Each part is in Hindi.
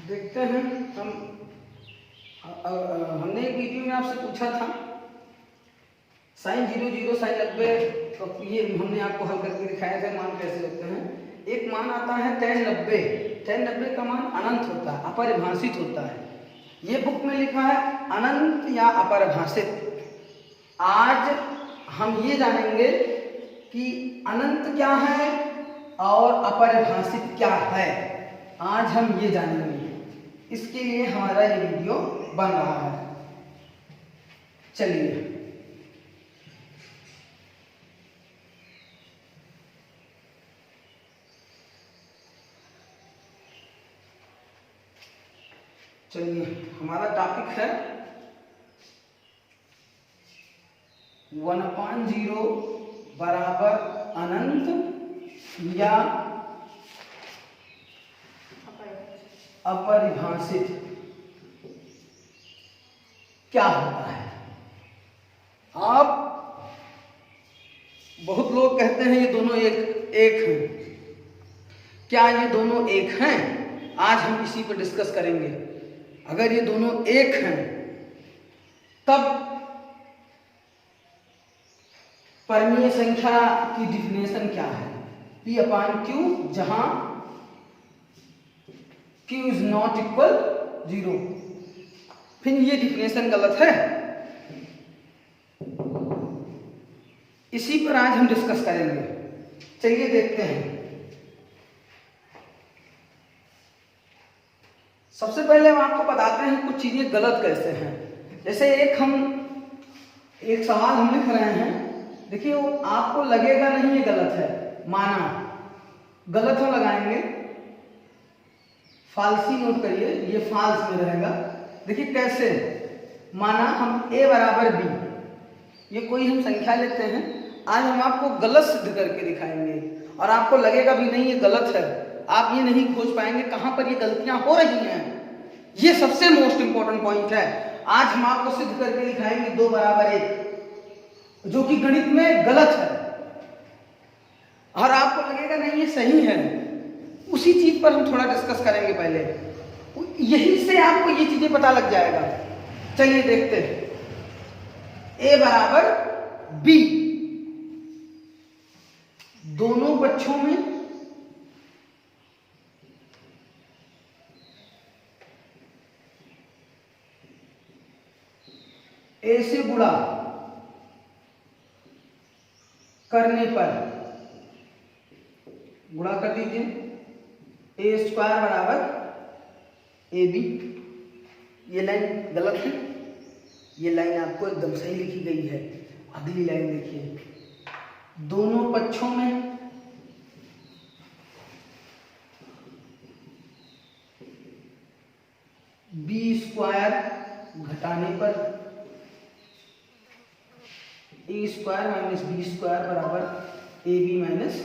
देखते हैं हम। हमने एक वीडियो में आपसे पूछा था साइन 0 0 साइन 90, तो ये हमने आपको हल करके दिखाया था मान कैसे होते हैं। एक मान आता है tan 90। tan 90 का मान अनंत होता है, अपरिभाषित होता है। ये बुक में लिखा है अनंत या अपरिभाषित। आज हम ये जानेंगे कि अनंत क्या है और अपरिभाषित क्या है। आज हम ये जानेंगे, इसके लिए हमारा ये वीडियो बन रहा है। चलिए हमारा टॉपिक है 1/0 बराबर अनंत या अपरिभाषित क्या होता है। आप बहुत लोग कहते हैं ये दोनों एक हैं। क्या ये दोनों एक हैं? आज हम इसी पर डिस्कस करेंगे। अगर ये दोनों एक हैं तब परमीय संख्या की डिफिनेशन क्या है? P/Q, जहां Q इज नॉट इक्वल 0। फिर ये डिफिनेशन गलत है। इसी पर आज हम डिस्कस करेंगे। चलिए देखते हैं। सबसे पहले हम आपको बताते हैं कुछ चीजें गलत कैसे हैं। जैसे एक सवाल हम लिख रहे हैं, देखिए वो आपको लगेगा नहीं ये गलत है, माना गलत हम लगाएंगे, फाल्सी नोट करिए, ये फाल्स में रहेगा। देखिए कैसे, माना हम a बराबर b, ये कोई हम संख्या लेते हैं। आज हम आपको गलत सिद्ध करके दिखाएंगे और आपको लगेगा भी नहीं ये गलत है। आप ये नहीं खोज पाएंगे कहां पर ये गलतियां हो रही हैं। ये सबसे मोस्ट इंपॉर्टेंट पॉइंट है। आज हम आपको सिद्ध करके दिखाएंगे 2 बराबर 1, जो कि गणित में गलत है और आपको लगेगा नहीं ये सही है। उसी चीज पर हम थोड़ा डिस्कस करेंगे पहले, यही से आपको ये चीजें पता लग जाएगा। चलिए देखते हैं। a बराबर b, दोनों पक्षों में a से गुणा करने पर, गुणा कर दीजिए, a² बराबर ab। ये लाइन गलत है, ये लाइन आपको एकदम सही लिखी गई है। अगली लाइन देखिए, दोनों पक्षों में b² घटाने पर a² माइनस b² बराबर ab माइनस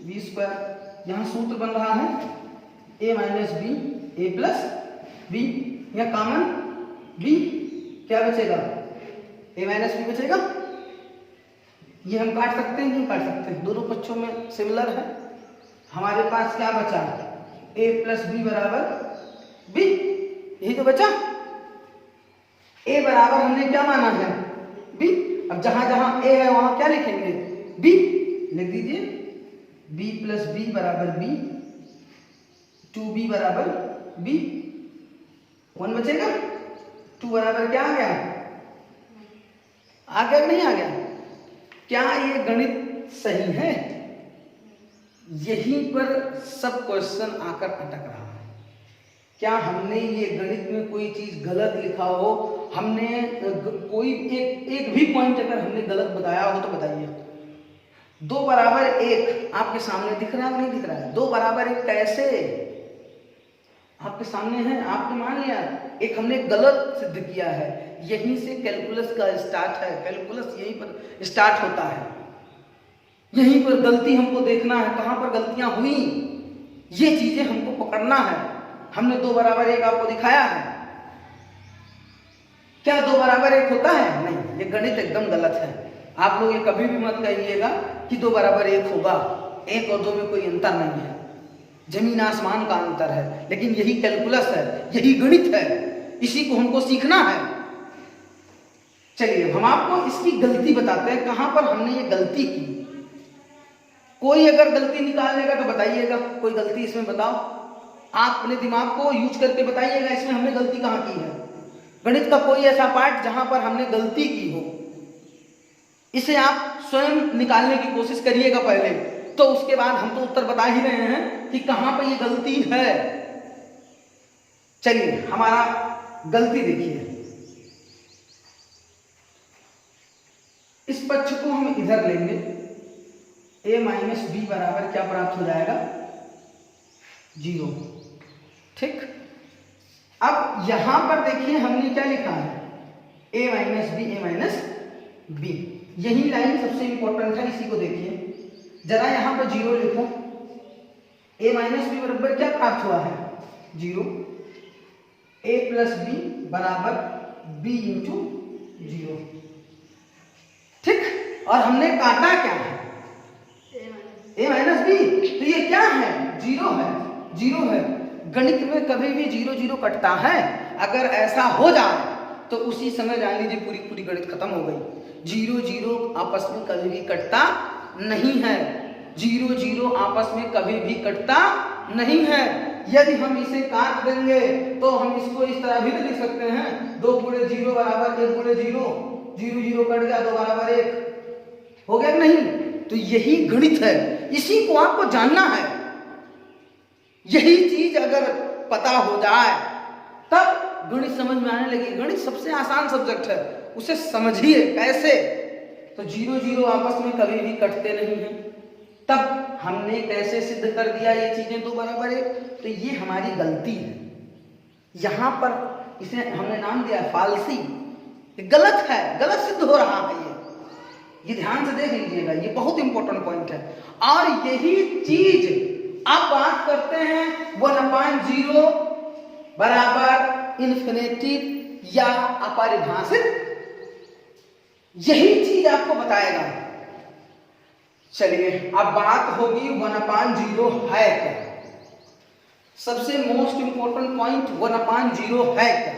b²। यहां सूत्र बन रहा है a minus b a plus b, या कॉमन b, क्या बचेगा? a माइनस b बचेगा। ये हम काट सकते हैं, क्यों काट सकते हैं, दोनों पक्षों में सिमिलर है। हमारे पास क्या बचा? a प्लस b बराबर b, यही तो बचा। a बराबर हमने क्या माना है? b। अब जहां जहां a है वहां क्या लिखेंगे? b लिख दीजिए। b प्लस b बराबर b, 2b बराबर b, 1 बचेगा। 2 बराबर क्या आ गया? आ गया नहीं आ गया? क्या ये गणित सही है? यहीं पर सब क्वेश्चन आकर अटक रहा है। क्या हमने ये गणित में कोई चीज गलत लिखा हो? हमने कोई एक भी पॉइंट अगर हमने गलत बताया हो तो बताइए। 2 बराबर 1 आपके सामने दिख रहा है नहीं दिख रहा है? 2 बराबर 1 कैसे आपके सामने है? आपने मान लिया एक हमने गलत सिद्ध किया है। यहीं से कैलकुलस का स्टार्ट है। कैलकुलस यहीं पर स्टार्ट होता है। यहीं पर गलती हमको देखना है, कहां पर गलतियां हुई, ये चीजें हमको पकड़ना है। हमने 2 बराबर 1 आपको दिखाया है। क्या 2 बराबर 1 होता है? नहीं, ये गणित एकदम गलत है। आप लोग ये कभी भी मत कहिएगा कि 2 बराबर 1 होगा। 1 और 2 में कोई अंतर नहीं है। जमीन आसमान का अंतर है, लेकिन यही कैलकुलस है, यही गणित है, इसी को हमको सीखना है। चलिए हम आपको इसकी गलती बताते हैं, कहां पर हमने ये गलती की। कोई अगर गलती निकालेगा तो बताइएगा, कोई गलती इसमें बताओ, आप अपने दिमाग को यूज करके बताइएगा इसमें हमने गलती कहां की है। गणित का कोई ऐसा पार्ट जहां पर हमने गलती की हो, इसे आप स्वयं निकालने की कोशिश करिएगा पहले, तो उसके बाद हम तो उत्तर बता ही रहे हैं कि कहां पर ये गलती है। चलिए हमारा गलती देखिए, इस पक्ष को हम इधर लेंगे, a माइनस बी बराबर क्या प्राप्त हो जाएगा, 0। ठीक, अब यहां पर देखिए हमने क्या लिखा है, a माइनस बी, यही लाइन सबसे इंपॉर्टेंट है, इसी को देखिए जरा, यहां पर 0 लिखो, a माइनस बी बराबर क्या प्राप्त हुआ है, 0, a प्लस बी बराबर b इंटू 0। ठीक, और हमने काटा क्या है, a माइनस बी, तो ये क्या है, 0 है, 0 है। गणित में कभी भी 0 0 कटता है, अगर ऐसा हो जाए तो उसी समय जान लीजिए पूरी पूरी गणित खत्म हो गई। 0 0 आपस में कभी भी कटता नहीं है, 0 0 आपस में कभी भी कटता नहीं है। यदि हम इसे काट देंगे तो हम इसको इस तरह भी तो लिख सकते हैं, 2 गुणे 0 बराबर 1 गुणे 0, 0 0 कट गया, 2 बराबर 1 हो गया नहीं। तो यही गणित है, इसी को आपको जानना है। यही चीज अगर पता हो जाए तब गणित समझ में आने लगी। गणित सबसे आसान सब्जेक्ट है, उसे समझिए कैसे। तो 0 0 आपस में कभी भी कटते नहीं हैं। तब हमने कैसे सिद्ध कर दिया ये चीजें 2 बराबर 1, तो ये हमारी गलती है। यहां पर इसे हमने नाम दिया फालसी, गलत है, गलत सिद्ध हो रहा है। ये ध्यान से देख लीजिएगा, ये बहुत इंपॉर्टेंट पॉइंट है। और यही चीज आप बात करते हैं 1/0 बराबर इन्फिनेटिव या अपरिभाषित, यही चीज आपको बताएगा। चलिए अब बात होगी 1/0 है क्या। सबसे मोस्ट इंपॉर्टेंट पॉइंट 1/0 है क्या।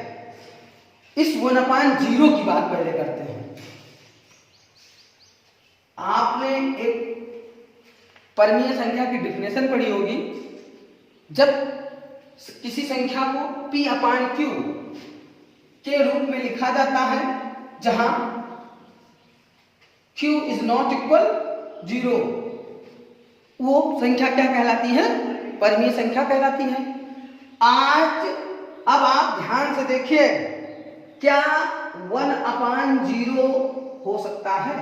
इस 1/0 की बात पहले करते हैं। आपने एक परमीय संख्या की डिफिनेशन पढ़ी होगी। जब किसी संख्या को p/q के रूप में लिखा जाता है, जहां q इज नॉट इक्वल 0, वो संख्या क्या कहलाती है, परमीय संख्या कहलाती है। आज अब आप ध्यान से देखिए, क्या 1/0 हो सकता है।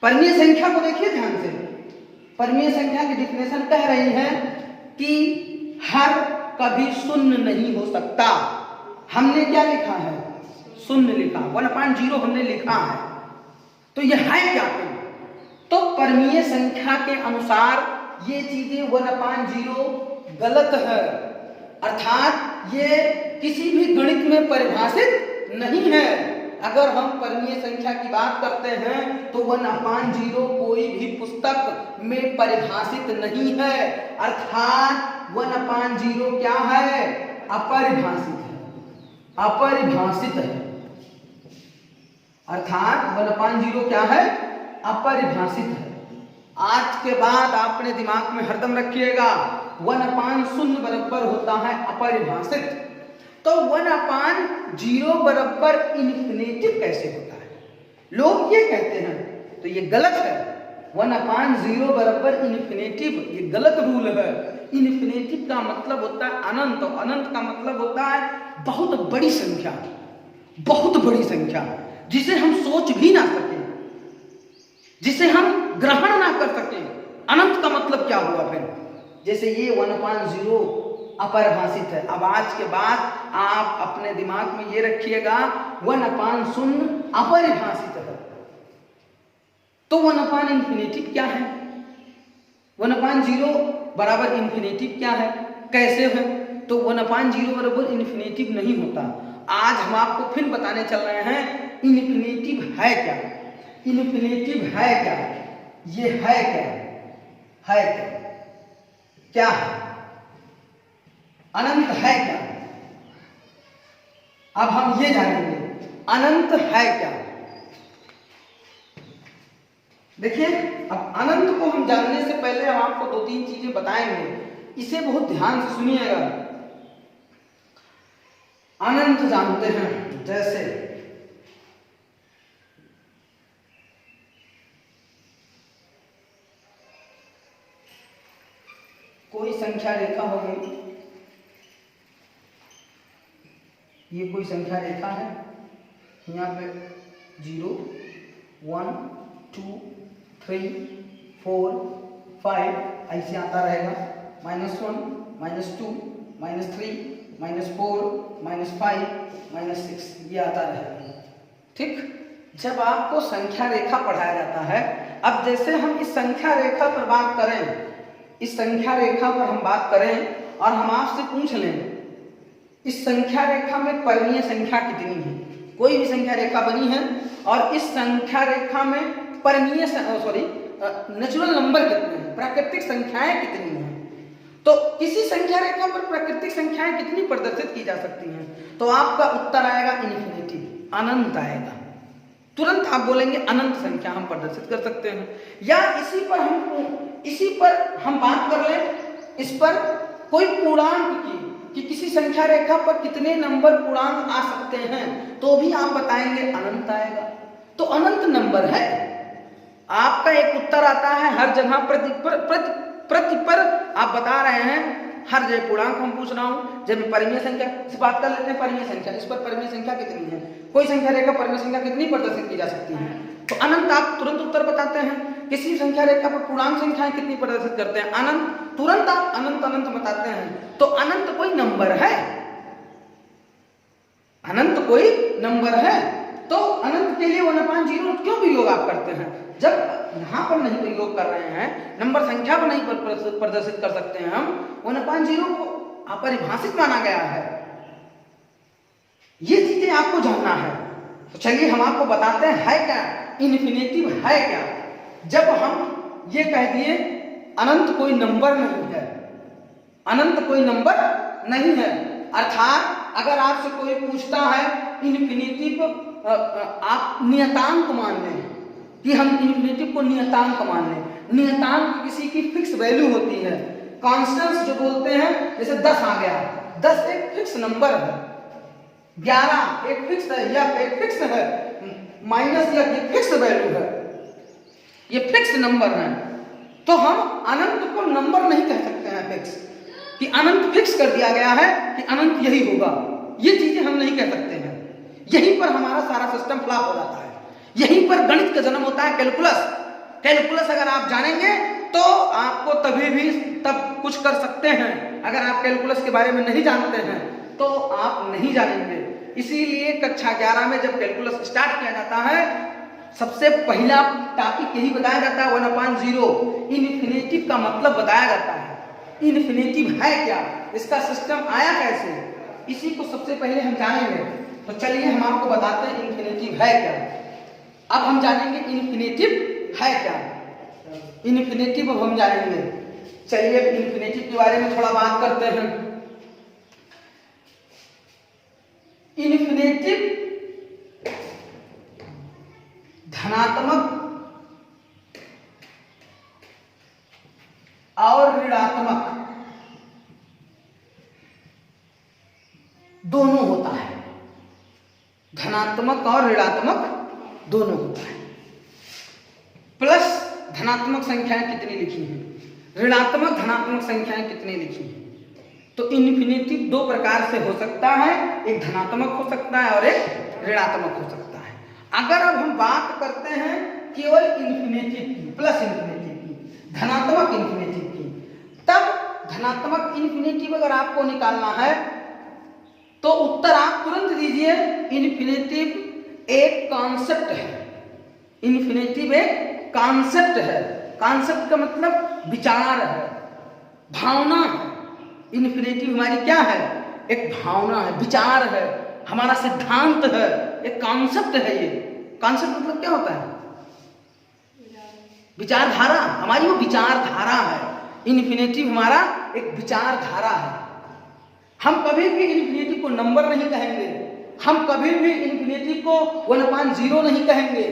परमीय संख्या को देखिए ध्यान से। परमीय संख्या की डिफिनेशन कह रही है कि हर कभी शून्य नहीं हो सकता। हमने क्या लिखा है, शून्य लिखा, 1/0 हमने लिखा है। तो यह है क्या, तो परमीय संख्या के अनुसार ये चीजें 1/0 गलत है, अर्थात ये किसी भी गणित में परिभाषित नहीं है। अगर हम परमीय संख्या की बात करते हैं तो 1/0 कोई भी पुस्तक में परिभाषित नहीं है, अर्थात 1/0 क्या है, अपरिभाषित है, अपरिभाषित है। अर्थात 1/0 क्या है, अपरिभाषित है। आज के बाद आपने दिमाग में हरदम रखिएगा 1/0 बराबर होता है अपरिभाषित। तो 1/0 बराबर इन्फिनेटिव कैसे होता है, लोग ये कहते हैं, तो ये गलत है। 1/0 बराबर इन्फिनेटिव, ये गलत रूल है। इन्फिनेटिव का मतलब होता है अनंत, और अनंत का मतलब होता है बहुत बड़ी संख्या, बहुत बड़ी संख्या, जिसे हम सोच भी ना सकें, जिसे हम ग्रहण ना कर सकें। अनंत का मतलब क्या हुआ फिर, जैसे ये 1/0 अपरिभाषित है। अब आज के बाद आप अपने दिमाग में ये रखिएगा 1/0 अपरिभाषित है। तो 1/इन्फिनेटिव क्या है, 1/0 बराबर इन्फिनेटिव क्या है, कैसे है। तो 1/0 बराबर इन्फिनेटिव नहीं होता। आज हम आपको फिर बताने चल रहे हैं इन्फिनेटिव है क्या, इन्फिनेटिव है क्या, ये है क्या, है क्या। क्या है, अनंत है क्या। अब हम ये जानेंगे अनंत है क्या। देखिए, अब अनंत को हम जानने से पहले हम आपको 2-3 चीजें बताएंगे, इसे बहुत ध्यान से सुनिएगा। अनंत जानते हैं, जैसे कोई संख्या रेखा हो गई, ये कोई संख्या रेखा है, यहाँ पे 0 1 2 3 4 5 ऐसे आता रहेगा, -1 -2 -3 -4 -5 -6 ये आता रहेगा। ठीक, जब आपको संख्या रेखा पढ़ाया जाता है, अब जैसे हम इस संख्या रेखा पर बात करें, इस संख्या रेखा पर हम बात करें और हम आपसे पूछ लें इस संख्या रेखा में परिमेय संख्या कितनी है। कोई भी संख्या रेखा बनी है और इस संख्या रेखा में परिमेय नेचुरल नंबर कितने हैं, प्राकृतिक संख्याएं कितनी हैं। तो किसी संख्या रेखा पर प्राकृतिक संख्याएं कितनी प्रदर्शित की जा सकती हैं, तो आपका उत्तर आएगा इन्फिनिटी, अनंत आएगा। तुरंत आप बोलेंगे अनंत संख्या हम प्रदर्शित कर सकते हैं। या इसी पर हम बात कर लें, इस पर कोई पूर्णांक की कि किसी संख्या रेखा पर कितने नंबर पूर्णांक आ सकते हैं, तो भी आप बताएंगे अनंत आएगा। तो अनंत नंबर है। आपका एक उत्तर आता है हर जगह प्रति पर आप बता रहे हैं, हर जगह पूर्णांक हम पूछ रहा हूं। जब परिमेय संख्या से बात कर लेते हैं, परिमेय संख्या, इस पर परिमेय संख्या कितनी है, कोई संख्या रेखा परिमेय संख्या कितनी प्रदर्शित की जा सकती है, तो अनंत आप तुरंत उत्तर बताते हैं। किसी संख्या रेखा पर पूर्णांक संख्याएं कितनी प्रदर्शित करते हैं, अनंत, तुरंत आप अनंत अनंत बताते हैं। तो अनंत कोई नंबर है, अनंत कोई नंबर है। तो अनंत के लिए 1/0 क्यों प्रयोग आप करते हैं, जब यहां पर नहीं प्रयोग कर रहे हैं, नंबर संख्या को नहीं प्रदर्शित कर सकते हैं हम, 1/0 को अपरिभाषित माना गया है। ये चीजें आपको जानना है। तो चलिए हम आपको बताते हैं है क्या इन्फिनेटिव, है क्या। जब हम ये कह दिए अनंत कोई नंबर नहीं है, अनंत कोई नंबर नहीं है, अर्थात अगर आपसे कोई पूछता है इन्फिनेटिव, आप नियतांक मान लें कि हम इन्फिनेटिव को नियतांक मान लें। नियतांक किसी की फिक्स वैल्यू होती है, कांस्टेंट्स जो बोलते हैं, जैसे 10 आ गया, 10 एक फिक्स नंबर है, 11 एक फिक्स है, या एक फिक्स है, माइनस या ये फिक्स वैल्यू है, ये फिक्स नंबर है। तो हम अनंत को नंबर नहीं कह सकते हैं फिक्स, कि अनंत फिक्स कर दिया गया है कि अनंत यही होगा, ये चीजें हम नहीं कह सकते हैं। यहीं पर हमारा सारा सिस्टम फ्लॉप हो जाता है, यहीं पर गणित का जन्म होता है, कैलकुलस। कैलकुलस अगर आप जानेंगे तो आपको तभी भी तब कुछ कर सकते हैं। अगर आप कैलकुलस के बारे में नहीं जानते हैं तो आप नहीं जानेंगे। इसीलिए कक्षा 11 में जब कैलकुलस स्टार्ट किया जाता है, सबसे पहला टॉपिक यही बताया जाता है 1/0, इन्फिनेटिव का मतलब बताया जाता है। इन्फिनेटिव है क्या, इसका सिस्टम आया कैसे, इसी को सबसे पहले हम जानेंगे। तो चलिए हम आपको बताते हैं इन्फिनेटिव है क्या। अब हम जानेंगे इन्फिनेटिव है क्या, इन्फिनेटिव अब हम जानेंगे। चलिए इन्फिनेटिव के बारे में थोड़ा बात करते हैं। इन्फिनेटिव धनात्मक और ऋणात्मक दोनों होता है, धनात्मक और ऋणात्मक दोनों होता है। प्लस धनात्मक संख्याएं कितनी लिखी हैं, ऋणात्मक धनात्मक संख्याएं कितनी लिखी हैं। तो इन्फिनेटिव दो प्रकार से हो सकता है, एक धनात्मक हो सकता है और एक ऋणात्मक हो सकता है। अगर अब हम बात करते हैं केवल इन्फिनेटिव की, प्लस इन्फिनेटिव की, धनात्मक इन्फिनेटिव की, तब धनात्मक इन्फिनेटिव अगर आपको निकालना है तो उत्तर आप तुरंत दीजिए इन्फिनेटिव एक कॉन्सेप्ट है। इन्फिनेटिव एक कॉन्सेप्ट है, कॉन्सेप्ट का मतलब विचार है, भावना है। इन्फिनेटिव हमारी क्या है, एक भावना है, विचार है, हमारा सिद्धांत है, एक कॉन्सेप्ट है। ये कॉन्सेप्ट मतलब क्या होता है, विचारधारा, हमारी वो विचारधारा है। इन्फिनेटिव हमारा एक विचारधारा है। हम कभी भी इन्फिनिटी को नंबर नहीं कहेंगे, हम कभी भी इन्फिनिटी को 1/0 नहीं कहेंगे।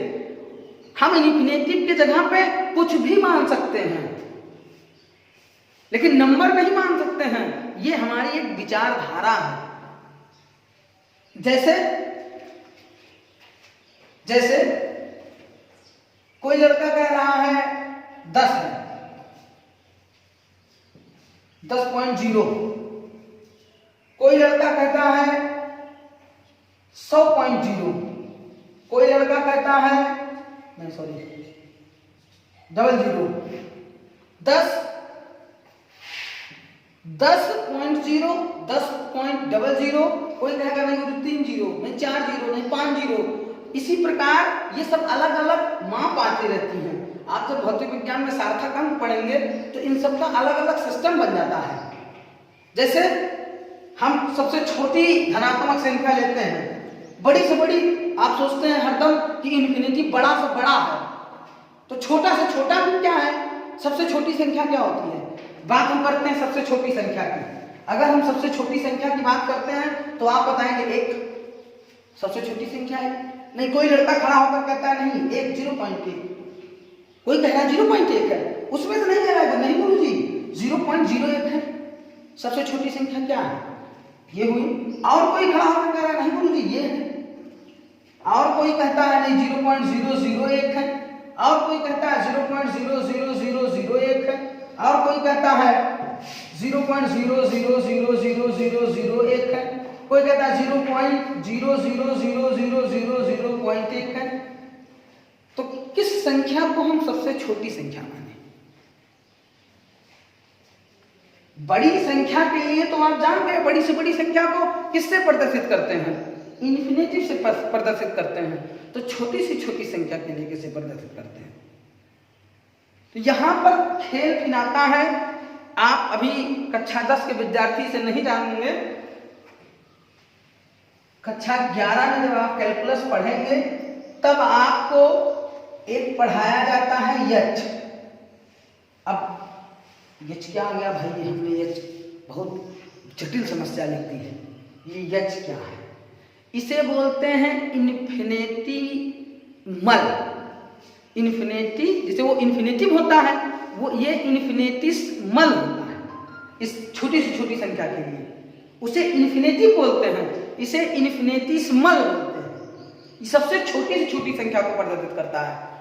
हम इन्फिनिटी की जगह पे कुछ भी मान सकते हैं, लेकिन नंबर नहीं मान सकते हैं। ये हमारी एक विचारधारा है। जैसे कोई लड़का कह रहा है 10 है, 10.0। कोई लड़का कहता है 100.0। कोई लड़का कहता है 00। 10.0, 10.0, 10.00। कोई कहेगा नहीं 3 0, नहीं 4 0, नहीं 5 0। इसी प्रकार ये सब अलग अलग माप आती रहती हैं। आप जब भौतिक विज्ञान में सार्थक अंक पढ़ेंगे तो इन सब का अलग अलग सिस्टम बन जाता है। जैसे हम सबसे छोटी धनात्मक संख्या लेते हैं, बड़ी से बड़ी आप सोचते हैं हरदम कि इन्फिनिटी बड़ा से बड़ा है, तो छोटा से छोटा भी क्या है? सबसे छोटी संख्या क्या होती है? बात हम करते हैं सबसे छोटी संख्या की। अगर हम सबसे छोटी संख्या की बात करते हैं तो आप बताएंगे 1 सबसे छोटी संख्या है। नहीं, कोई लड़का खड़ा होकर कहता है नहीं 1 0.1। कोई कह रहा है 0.1 है, उसमें तो नहीं कह रहा है नहीं गुरुजी 0.01 है। सबसे छोटी संख्या क्या है? ये हुई। और कोई खड़ा होकर कह रहा है नहीं गुरुजी ये है। और कोई कहता है नहीं 0.001 है। और कोई कहता है 0.00001 है। और कोई कहता है 0.0000001 है। कोई कहता है 0.0000001 है। तो किस संख्या को हम सबसे छोटी संख्या माने? बड़ी संख्या के लिए तो आप जानते हैं बड़ी से बड़ी संख्या को किससे प्रदर्शित करते हैं? इन्फिनिटी से प्रदर्शित करते हैं। तो छोटी से छोटी संख्या के लिए किसे प्रदर्शित करते हैं? तो यहां पर खेल खिलाता है। आप अभी कक्षा 10 के विद्यार्थी से नहीं जानेंगे। कक्षा 11 में जब आप कैलकुलस पढ़ेंगे तब आपको एक पढ़ाया जाता है यच। अब यच क्या आ गया भाई? हमने यच बहुत जटिल समस्या लिखती है। ये यच क्या है? इसे बोलते हैं इन्फिनिटीमल। इन्फिनिटी जैसे वो इन्फिनिटिव होता है, वो ये इन्फिनिटिमल होता है इस छोटी से छोटी संख्या के लिए। उसे इन्फिनिटिव बोलते हैं, इसे इन्फिनिटिमल बोलते हैं। ये सबसे छोटी से छोटी संख्या को प्रदर्शित करता है।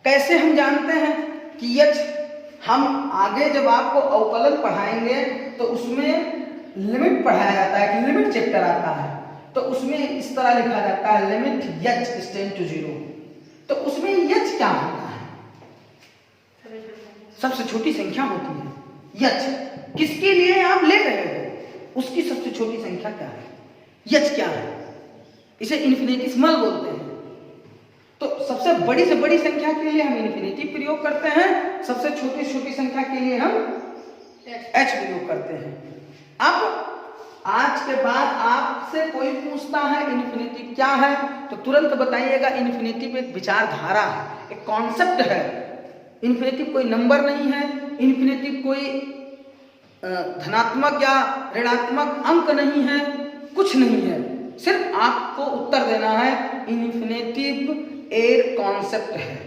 कैसे हम जानते हैं कि यच? हम आगे जब आपको अवकलन पढ़ाएंगे तो उसमें लिमिट पढ़ाया जाता है कि लिमिट चैप्टर आता है, तो उसमें इस तरह लिखा जाता है लिमिट यच टेंड टू 0। तो उसमें यच क्या होता है? सबसे छोटी संख्या होती है यच। किसके लिए आप ले रहे हो उसकी सबसे छोटी संख्या क्या है? यच क्या है? इसे इन्फिनिटिमल बोलते हैं। तो सबसे बड़ी से बड़ी संख्या के लिए हम इन्फिनिटी प्रयोग करते हैं, सबसे छोटी से छोटी संख्या के लिए हम एच प्रयोग करते हैं। अब आज के बाद आपसे कोई पूछता है इन्फिनिटी क्या है, तो तुरंत बताइएगा इन्फिनिटी एक विचारधारा है, एक कॉन्सेप्ट है। इन्फिनिटी कोई नंबर नहीं है, इन्फिनिटी कोई धनात्मक या ऋणात्मक अंक नहीं है, कुछ नहीं है। सिर्फ आपको उत्तर देना है इन्फिनिटी एक कॉन्सेप्ट है।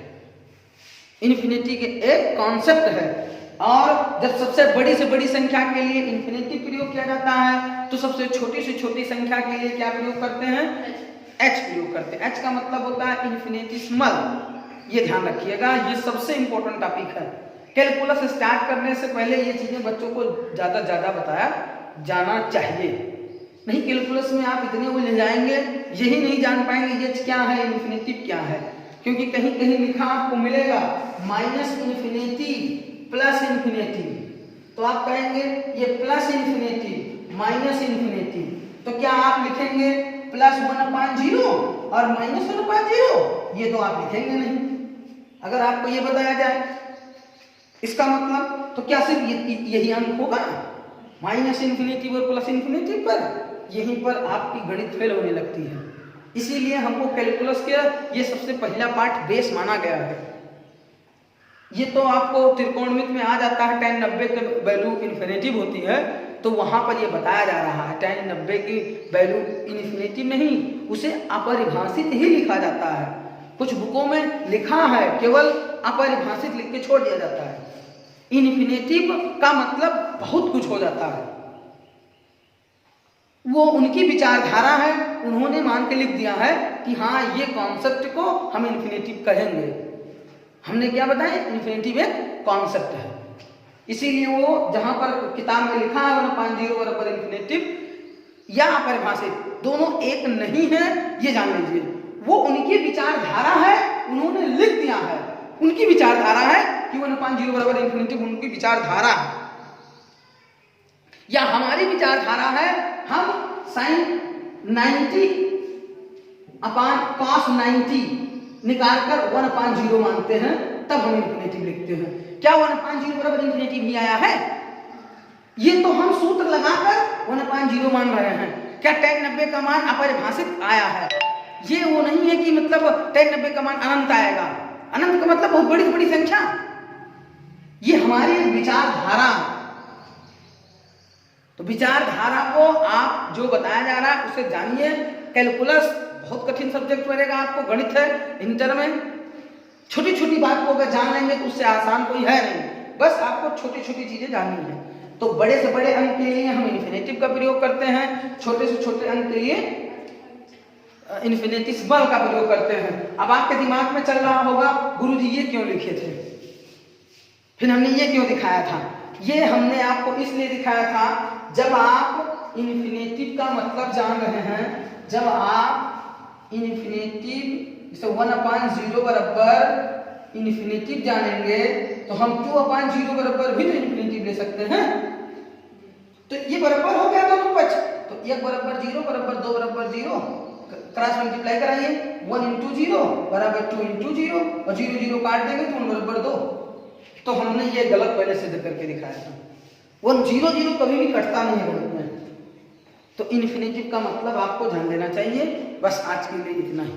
इन्फिनिटी के एक कॉन्सेप्ट है। और जब सबसे बड़ी से बड़ी संख्या के लिए इन्फिनिटी प्रयोग किया जाता है तो सबसे छोटी से छोटी संख्या के लिए क्या प्रयोग करते हैं? एच प्रयोग करते हैं। एच का मतलब होता है इन्फिनिटिमल। ये ध्यान रखिएगा, ये सबसे इंपॉर्टेंट टॉपिक है। कैलकुलस स्टार्ट करने से पहले ये चीजें बच्चों को ज्यादा बताया जाना चाहिए। नहीं कैलकुलस में आप इतने उलझ जाएंगे, यही नहीं जान पाएंगे एच क्या है, इन्फिनिटी क्या है। क्योंकि कहीं कहीं लिखा आपको मिलेगा माइनस इन्फिनिटी प्लस इन्फिनिटी, तो आप कहेंगे ये प्लस इन्फिनिटी माइनस इन्फिनिटी, तो क्या आप लिखेंगे प्लस 1/0 और माइनस 1/0? ये तो आप लिखेंगे नहीं। अगर आपको ये बताया जाए इसका मतलब, तो क्या सिर्फ यही अंक होगा माइनस इन्फिनिटी और प्लस इन्फिनिटी पर? यहीं पर आपकी गणित फेल होने लगती है। इसीलिए हमको कैलकुलस के ये सबसे पहला पार्ट बेस माना गया है। ये तो आपको त्रिकोणमिति में आ जाता है, tan 90 की वैल्यू इन्फिनेटिव होती है, तो वहां पर ये बताया जा रहा है tan 90 की वैल्यू इन्फिनेटिव नहीं, उसे अपरिभाषित ही लिखा जाता है। कुछ बुकों में लिखा है, केवल अपरिभाषित लिख के छोड़ दिया जाता है। इन्फिनेटिव का मतलब बहुत कुछ हो जाता है, वो उनकी विचारधारा है, उन्होंने मान के लिख दिया है कि हाँ ये कॉन्सेप्ट को हम इन्फिनेटिव कहेंगे। हमने क्या बताया, इन्फिनेटिव एक कॉन्सेप्ट है, इसीलिए वो जहां पर किताब में लिखा है 1/0 बराबर इन्फिनेटिव या अपरिभाषित, दोनों एक नहीं है, ये जान लीजिए। वो उनकी विचारधारा है, उन्होंने लिख दिया है, उनकी विचारधारा है कि 1/0 बराबर इन्फिनेटिव उनकी विचारधारा है, या हमारी विचारधारा है हम sin 90 अपान cos 90 निकालकर 1/0 मानते हैं, तब हम इन्फिनेटिव लिखते हैं। क्या 1/0 बराबर इन्फिनेटिव भी आया है? ये तो हम सूत्र लगाकर 1/0 मान रहे हैं। क्या tan 90 का मान अपरिभाषित आया है? ये वो नहीं है कि मतलब tan 90 का मान अनंत आएगा, अनंत का मतलब बहुत बड़ी बड़ी संख्या। ये हमारी विचारधारा, तो विचारधारा को आप जो बताया जा रहा है उसे जानिए। कैलकुलस बहुत कठिन सब्जेक्ट पड़ेगा आपको, गणित है इंटर में, छोटी छोटी बात को अगर जान लेंगे तो उससे आसान कोई है नहीं, बस आपको छोटी छोटी चीजें जाननी है। तो बड़े से बड़े अंक के लिए हम इन्फिनेटिव का प्रयोग करते हैं, छोटे से छोटे अंक के लिए इन्फिनेटिसिमल का प्रयोग करते हैं। अब आपके दिमाग में चल रहा होगा गुरुजी ये क्यों लिखे थे, फिर हमने ये क्यों दिखाया था। ये हमने आपको इसलिए दिखाया था, जब आप इन्फिनेटिव का मतलब जान रहे हैं, जब आप इन्फिनेटिव जैसे 1/0 बराबर इन्फिनेटिव जानेंगे तो हम 2/0 बराबर भी तो इन्फिनेटिव ले सकते हैं। तो ये बराबर हो गया दोनों पक्ष, तो 1 बराबर 0 बराबर 2 बराबर 0, क्रॉस मल्टीप्लाई कराइए, 1 × 0 बराबर 2 × 0 और 0 0 काट देंगे तो 1 बराबर 2। तो हमने ये गलत पहले सिद्ध करके दिखाया था, 1 0 0 कभी भी कटता नहीं है गणित में। तो इन्फिनेटिव का मतलब आपको जान लेना चाहिए। बस आज के लिए इतना ही।